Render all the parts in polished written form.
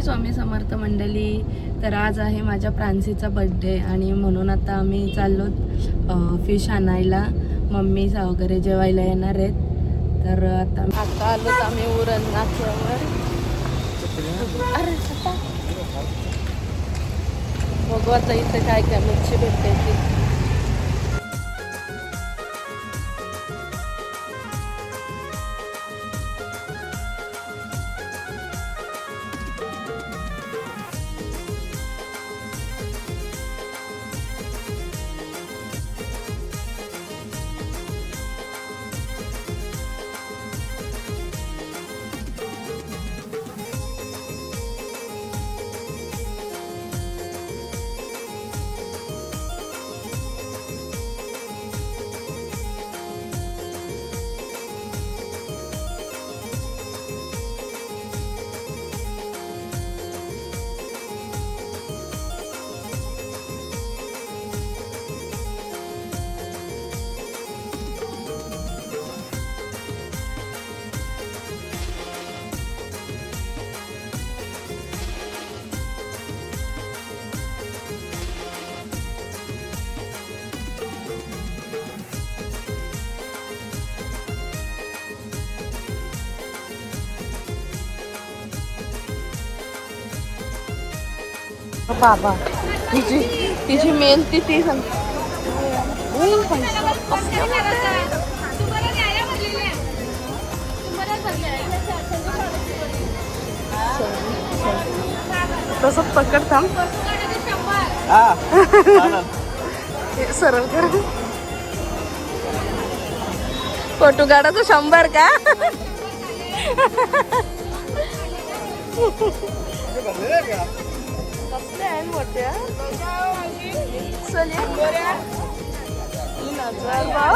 स्वामी समर्थ मंडळी. तर आज आहे माझ्या प्रांसीचा बर्थडे आणि म्हणून आता आम्ही चाललो फिश आणायला. मम्मी वगैरे जेवायला येणार आहेत. तर आता आलोत आम्ही उरण नाक्यावर. अरे बघू आता इथे काय काय मच्छी भेटते ती. बाबा तिची मेल ती सांग. तसंच पकड थांब. सरळ कर. फोटो काढायचं 100 का? कसले आहे मोठ्या? चले 3000 भाव.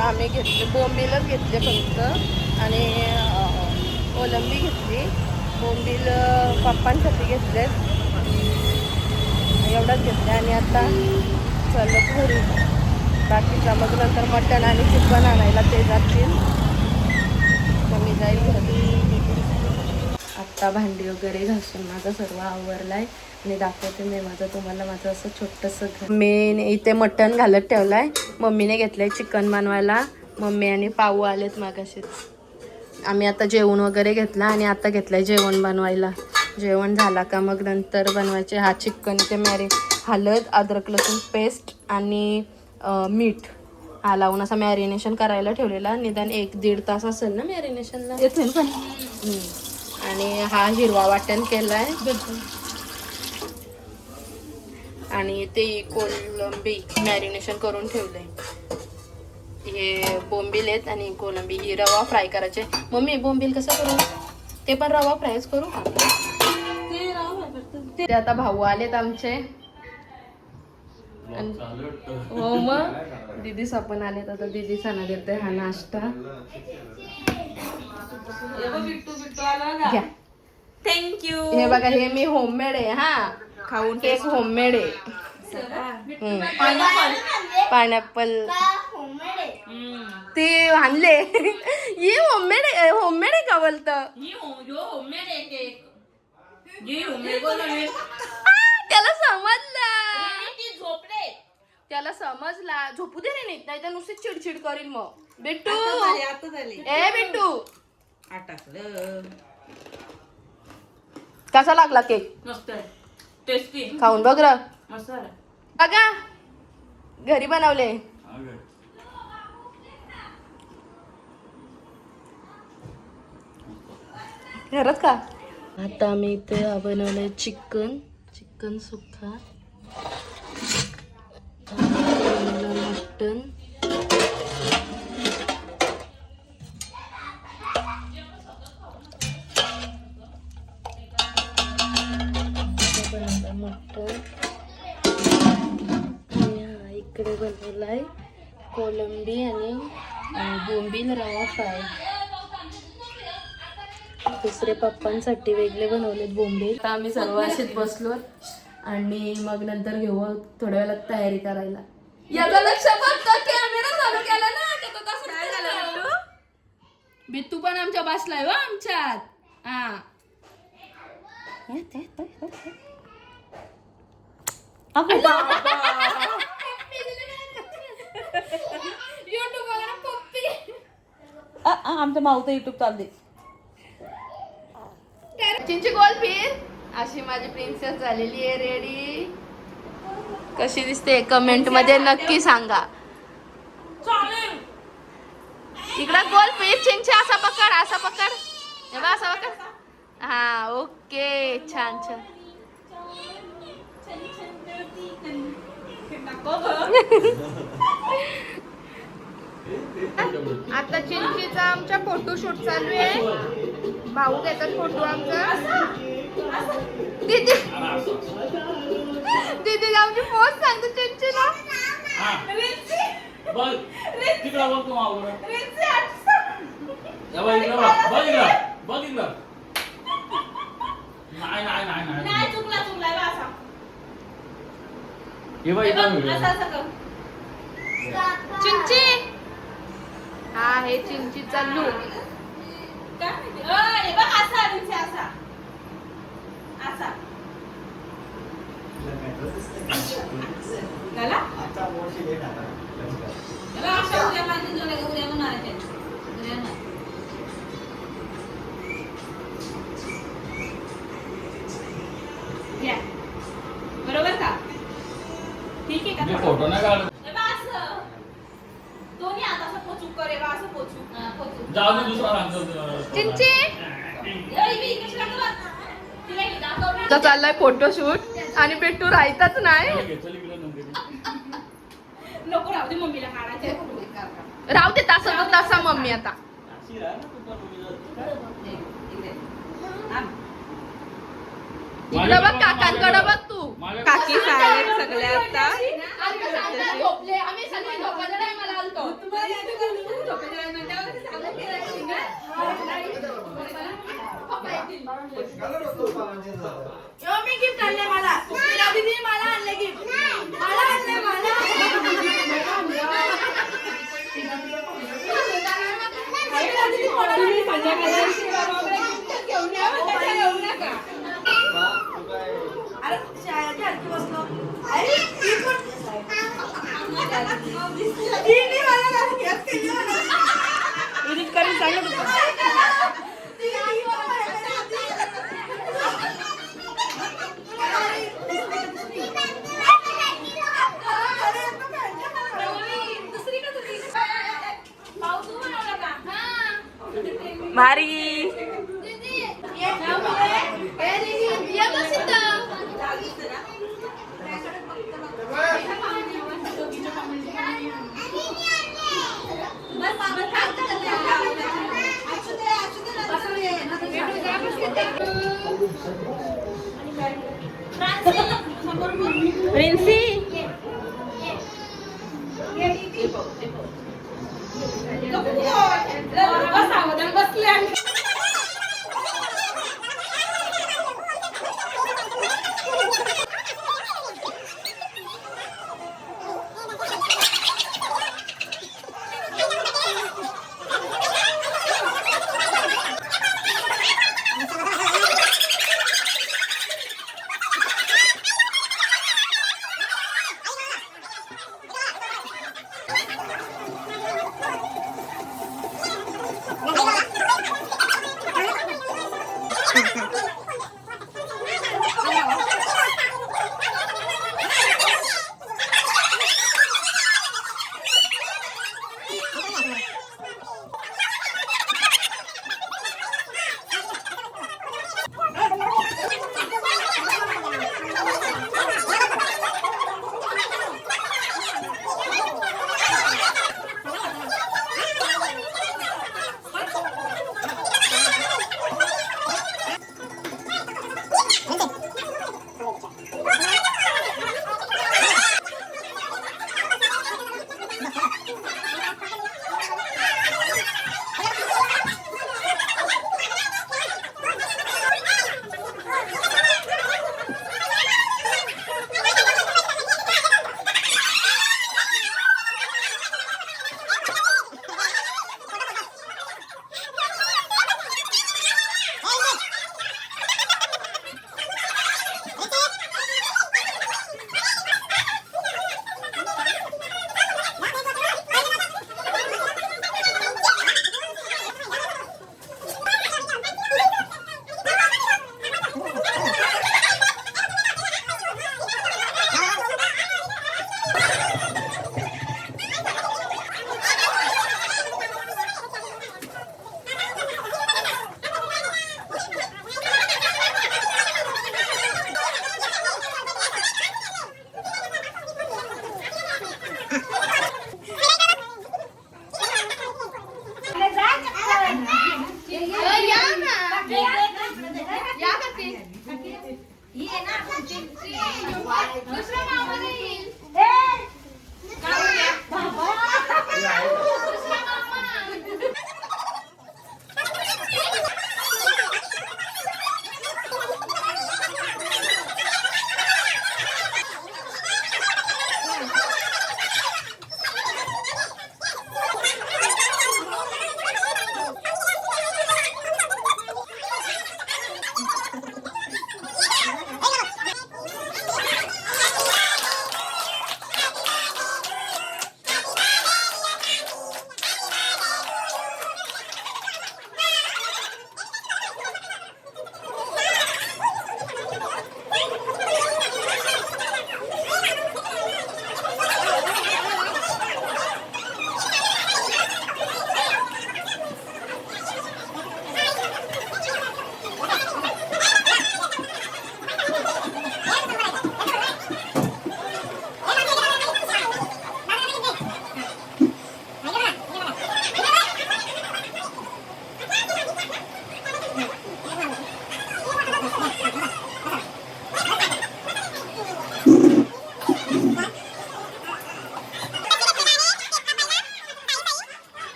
आता आम्ही घेतले बोंबीलच घेतले फक्त आणि कोलंबी घेतली. बोंबील पप्पांसाठी घेतलेत एवढंच घेतलं आणि आता चालत घरी. बाकीचा मग नंतर मटण आणि चिकन आणायला ते जातील. मग मी जाईल घरी. आत्ता भांडी वगैरे घासून माझं सर्व आवरलाय आणि दाखवते मी तुम्हाला माझं असं छोटंसं घर. मी इथे मटण घालत ठेवलाय. मम्मीने घेतलंय चिकन बनवायला. मम्मी आणि पाऊ आलेत मागाशीच. आम्ही आता जेवण वगैरे घेतला आणि आता घेतलंय जेवण बनवायला. जेवण झाला का मग नंतर बनवायचे. हा चिकन इथे हळद अद्रक लसूण पेस्ट आणि मीठ हा लावून असं मॅरिनेशन करायला ठेवलेला. निदान 1-1.5 तास असेल ना मॅरिनेशनला. आणि हा हिरवा वाटण केलाय आणि ते कोलंबी मॅरिनेशन करून ठेवलंय. हे बोंबील आहेत आणि कोलंबी ही रवा फ्राय करायचे. मम्मी बोंबील कसं करू? ते पण रवा फ्रायच करू का? ते आता भाऊ आलेत आमचे. हो मग दीदीस आपण आलेत. आता दीदी सणा देते हा नाश्ता. घ्या. थँक्यू. हे बघा हे मी होममेड आहे. हा खाऊन केक होममेड आहे. पायनॅपल ते आणले. हे होममेड आहे का बोलतं? त्याला समजला. झोपू दे रे. नाही तर नुसती चिडचिड करील मग. बिट्टू ए बिट्टू कसा लागला केक? मस्त टेस्टी. खाऊन बघ र. मसाला बघा घरी बनवले. खरंच का? आता आम्ही इथे बनवलंय चिकन सुक्का, मटन, इकडे बनवलाय कोलंबी आणि बोंबील रवा फ्राय. दुसरे पप्पांसाठी वेगळे बनवलेत बोंबील. आता आम्ही सर्व असेच बसलो आणि मग नंतर घेऊ थोड्या वेळात तयारी करायला. याचा लक्ष कॅमेरा चालू केला ना. बिट्टू पण आमच्या बसलाय व आमच्यात. हा आमच्या माऊ तर युट्यूब चालते. चिंची गोल फिर. अशी माझी प्रिन्सेस झालेली आहे रेडी. कशी दिसते कमेंट मध्ये नक्की सांगा. इकडं गोल फिर चिंची. असा पकड हे बघ असा पकड. हा ओके छान. आता चिंचीचा आमचा फोटोशूट चालू आहे. भाऊ घेतात फोटो आमचा. दीदी आमची पोस्ट सांगतो चिंचीला. चिंची हा हे चिंचीचा लूक. बरोबर का? ठीक आहे का? फोटो नाही काढ. दोन्ही आता असं पोचू करे बा असं पोचू. जाऊ दे दुसरा रांगतो. चिंची तर चाललाय फोटोशूट आणि बिट्टू राहतच नाही. नको राहू दे मम्मीला काढायचे. राहू दे तसा मम्मी आता. इकडं बघ काकांकडं बघ तू. काकी साहेब सगळे आता झोपले. आम्ही सगळे झोपायला टायमाला आलतो. मी गिफ्ट आणले मला दीदी मला आणले गिफ्ट मला आणले मला अरे शाळेच्या हलकी बसलो एडिट करून सांगत भारी प्रिन्सी बसले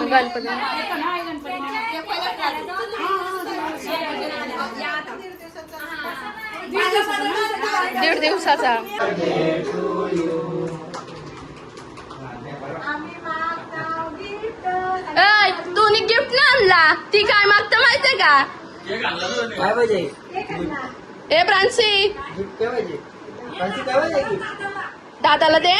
गणपती दीड दिवसाचा. तू गिफ्ट ना आणला. ती काय मागतं माहितीये का? काय पाहिजे? ए प्रांसी गिफ्ट काय पाहिजे? काय पाहिजे? दादाला दे.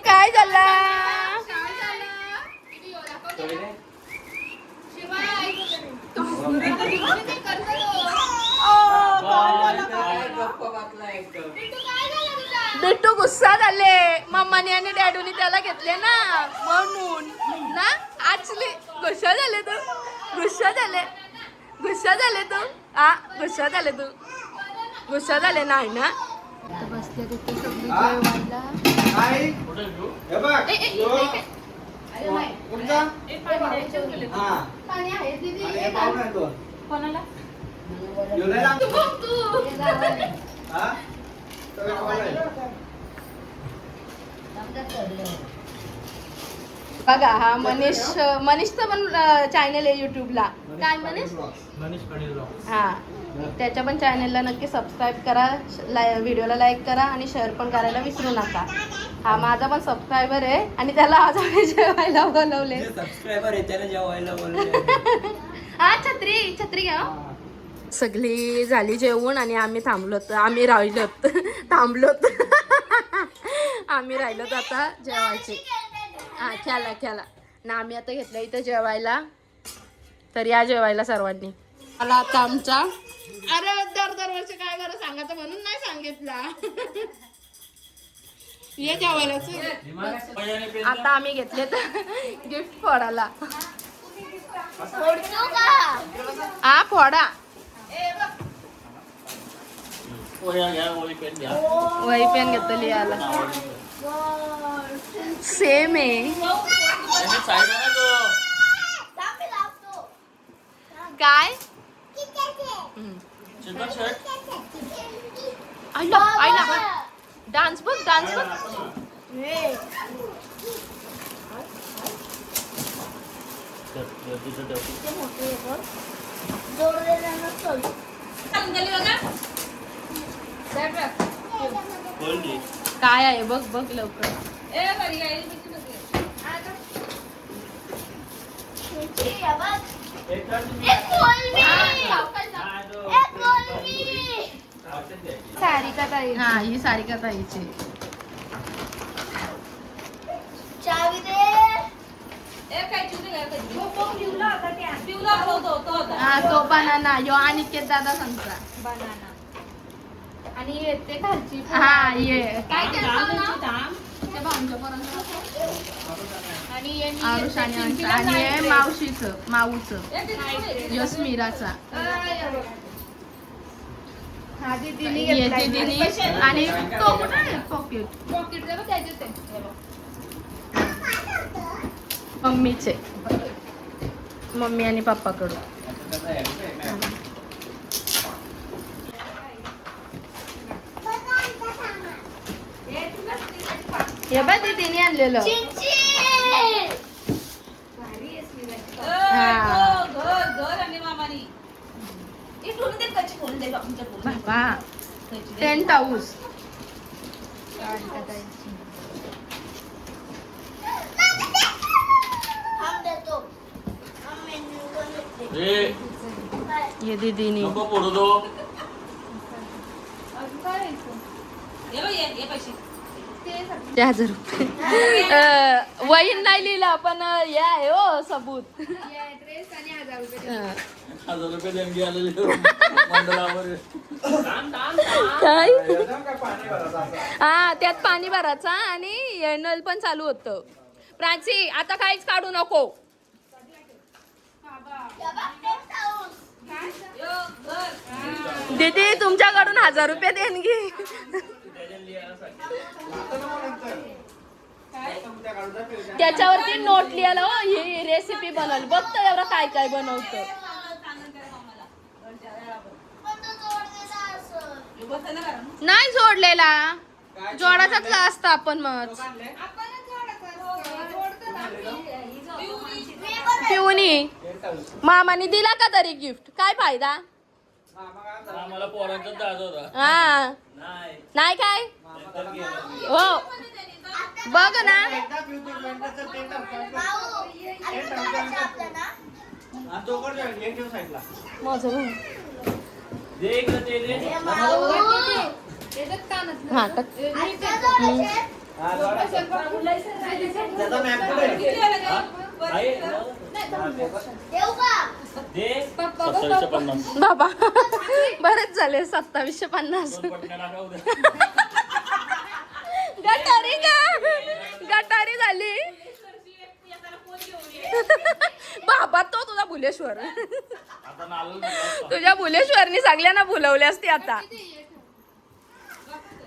काय झालं? बिट्टू गुस्सा झाले. मम्माने आणि डॅडूनी त्याला घेतले ना म्हणून ना. ऍक्च्युली गुस्सा झाले तू. गुस्सा झाले. गुस्सा झाले तू. हा गुस्सा झाले तू. गुस्सा झाले नाही ना. बसले तिथे सगळी जेवायला. कोणाला? बघा हा मनीषचं पण चॅनल आहे युट्यूबला. काय मनीष? हा त्याच्या पण चॅनलला नक्की सबस्क्राईब करा. व्हिडिओला लाईक करा आणि शेअर पण करायला विसरू नका. हा माझा पण सबस्क्रायबर आहे आणि त्याला आज आम्ही जेवायला बोलवले. सबस्क्रायबर आहे त्याला जेवायला बोलवले. हा छत्री घ्या. सगळी झाली जेवून आणि आम्ही थांबलोत. आम्ही राहिलोत. आम्ही राहिलोत आता जेवायचे. हा खेळा ना. आम्ही आता घेतलं इथं जेवायला. तर या जेवायला सर्वांनी. मला आता आमचा अरे दरवर्षी काय बरं सांगायचं म्हणून नाही सांगितला. ये जेवायला. आता आम्ही घेतले तर गिफ्ट फोडायला. हा फोडा. वही पेन घेतली याला. सेम आहे. काय आईला डान्स बघ. काय आहे बघ लवकर. सारिका ताई. हा ही सारिका ताईची. हा तो बनाना. यो अनिकेत दादा सांगता बनाना. आणि येते खालची. हा ये काय आरुष आणि अंश. आणि हे माऊचं यशमीराचा. दीदीनी आणि तो कुठे आहे? पॉकेट मम्मीचे. मम्मी आणि पप्पाकडून. हे बघ दीदीने आणलेलं. बाबा टेंट हाऊस. ये दीदीनी. वहीन नाही लिहिला पण हे आहे हो सबूत. काय हा त्यात पाणी भरायचा आणि नळ पण चालू होतं. प्राची आता काहीच काढू नको. दीदी तुमच्याकडून 1000 रुपये देणगी. त्याच्यावरती नोट लिहायला हो, ही रेसिपी बनवली. बघतो एवढं काय काय बनवतं. नाही जोडलेला, जोडाचाच असतं आपण मग. पिऊनी मामाने दिला का तरी गिफ्ट? काय फायदा? मला पोरांचाच जायचं होता. हा नाही काय हो बघ ना. माझं बघ. हा टाक. बाबा बरेच झाले 2750. गटारी का गटारी झाली. बाबा तो तुझा भुलेश्वर. तुझ्या भुलेश्वरनी सगळ्यांना भुलवले असते आता.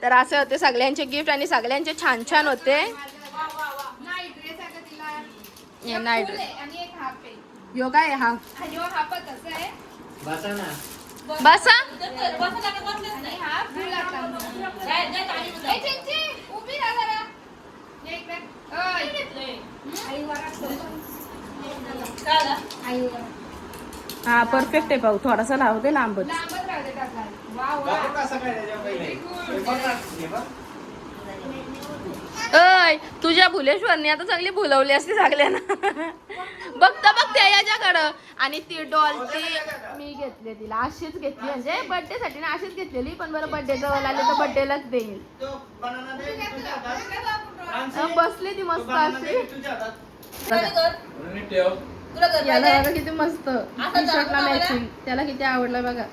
तर असं होते सगळ्यांचे गिफ्ट आणि सगळ्यांचे छान छान होते. नाईट यो काय हा बसा हा परफेक्ट आहे भाऊ. थोडासा लावू दे लांबच. अय तुझ्या भुलेश्वरनी आता चांगली भुलवली असते सगळ्यांना. बघता बघते याच्याकडं. आणि ती डॉल ती मी घेतली, तिला अशीच घेतली म्हणजे बर्थडे साठी ना अशीच घेतलेली. पण बरं बर्थडे जवळ आले तर बर्थडेलाच देईल. बसली ती मस्त अशी. याला बघा किती मस्त टी शर्टला मॅचिंग. त्याला किती आवडलं बघा.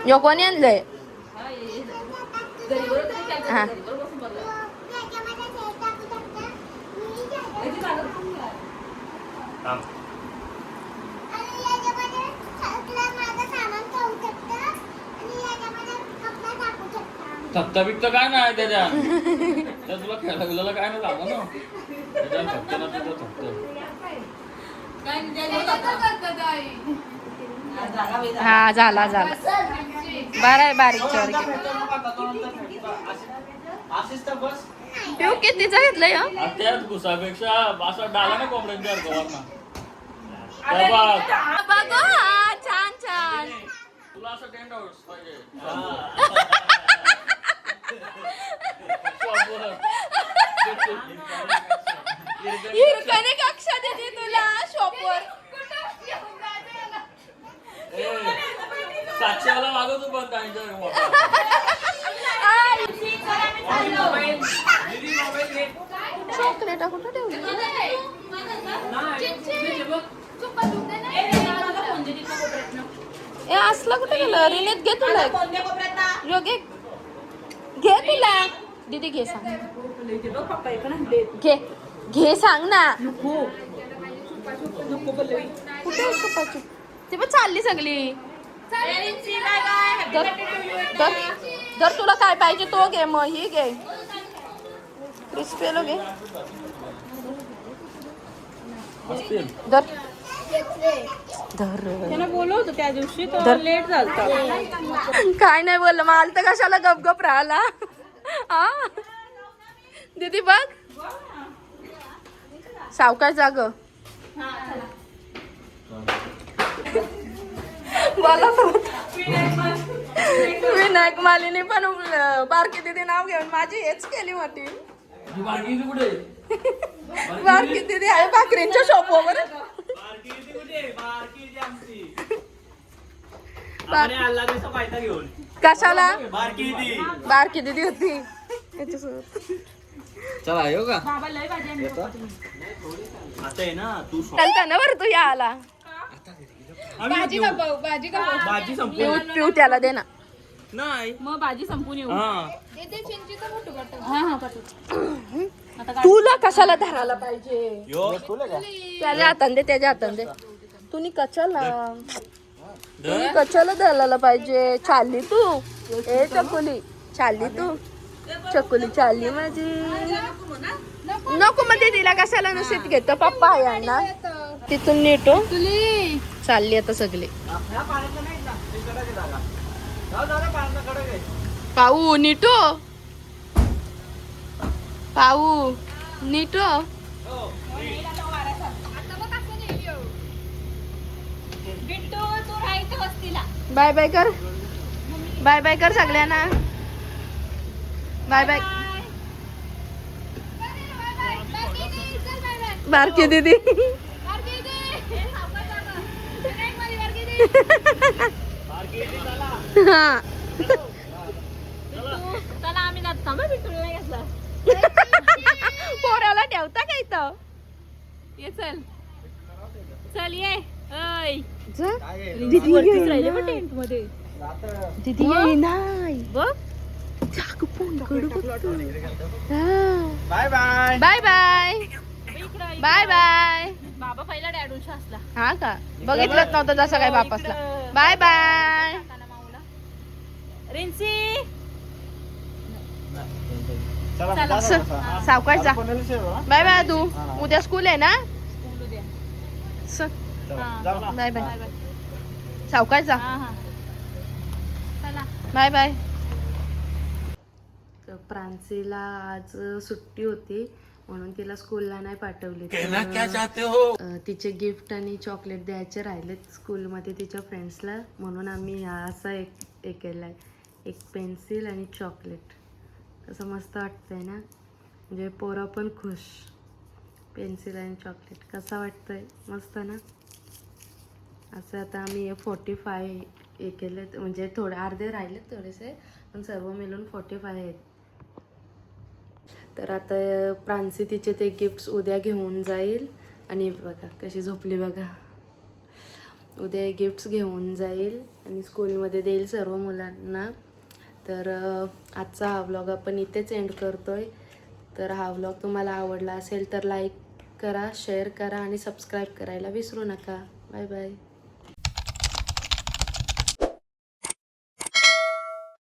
यो कोणी आणलंय? हा थकता बिकता काय नाही त्याच्या. तुला खेळायला गेलेला काय नाही लागलं ना त्याच्या. थकतं ना तुझं थकतं. हा झाला झाला. बरं आहे बारीक चोर. पिऊ कितीचा घेतलंय हो? त्याच घुसापेक्षा असं डाला ना कोंबड्यांच्या अर्धवांना. बघा हा, छान छान. तुला असं टेंट हाऊस पाहिजे. हिरकणी कक्षा देते तुला शॉपवर. 700 वाला मागवतो पण त्यांच्या चॉकलेट कुठं ठेवली? ए असला कुठे गेलं? रिनेत घे तुला. यो घे घे तुला. दीदी घे सांग. घे घे सांग ना. कुठे छुपाछुप? ती पण चालली सगळी. जर तुला काय पाहिजे तो घे. मग ही घे क्रिस्पेलो घे. धर त्याला बोलवतो त्या दिवशी तो लेट झालता. काय नाही बोललं. मला तर कशाला गपगप राहिला. हा दीदी बघ सावकाश जाग. मला विनायक मालिनी पण बारकी दीदी नाव घेऊन माझी हेच केली होती. बारकी दीदी आहे भाकरींच्या शॉपवर. कशाला बारकी दीदी होती त्याच्यासोबत. चला येऊ का? चालता ना बरं तू या आला. भाजी संपली. पिऊ त्याला दे ना. नाही मग भाजी संपून येऊ. तुला कशाला धरायला पाहिजे? त्याच्या हातान दे त्याच्या हातान दे. तुम्ही कशाला तुम्ही कशाला धरायला पाहिजे. चालली तू ए चकुली, चालली तू चकुली, चालली माझी. नको मग तिला कशाला नसेल घेतो पप्पा यांना तिथून नेतो. चालली आता सगळे. पाऊ नीटो, पाऊ नीटो. बाय बाय कर, बाय बाय कर सगळ्यांना. बाय बाय बारकी दीदी. हा पोराला ठेवता का इथं. ये चल चल ये. दीदी नाही बघ bye bye bye bye bye bye. बाबा पहिला डॅडूशा असला. हा का बघितलंच नव्हतं जसं काय बापासला. Bye bye रिन्सी. सावकाश जा. बाय बाय तू. उद्या स्कूल आहे ना. बाय बाय सावकाश जा. Bye bye. प्रांसीला आज सुट्टी होती म्हणून तिला स्कूलला नाही पाठवली. तिचे गिफ्ट आणि चॉकलेट द्यायचे राहिलेत स्कूलमध्ये तिच्या फ्रेंड्सला, म्हणून आम्ही असा एक केलाय, एक पेन्सिल आणि चॉकलेट. तसं मस्त वाटतंय ना, म्हणजे पोरं पण खुश. पेन्सिल आणि चॉकलेट कसं वाटतंय, मस्त ना. असं आता आम्ही 45 हे केलेत, म्हणजे थोडे अर्धे राहिलेत थोडेसे, पण सर्व मिळून 45 आहेत. तर आता प्रांसी तिचे ते गिफ्ट्स उद्या घेऊन जाईल. आणि बघा कशी झोपली बघा. उद्या गिफ्ट्स घेऊन जाईल आणि स्कूलमध्ये देईल सर्व मुलांना. तर आजचा हा व्लॉग आपण इथेच एंड करतोय. तर हा व्लॉग तुम्हाला आवडला असेल तर लाईक करा, शेअर करा आणि सबस्क्राईब करायला विसरू नका. Bye bye.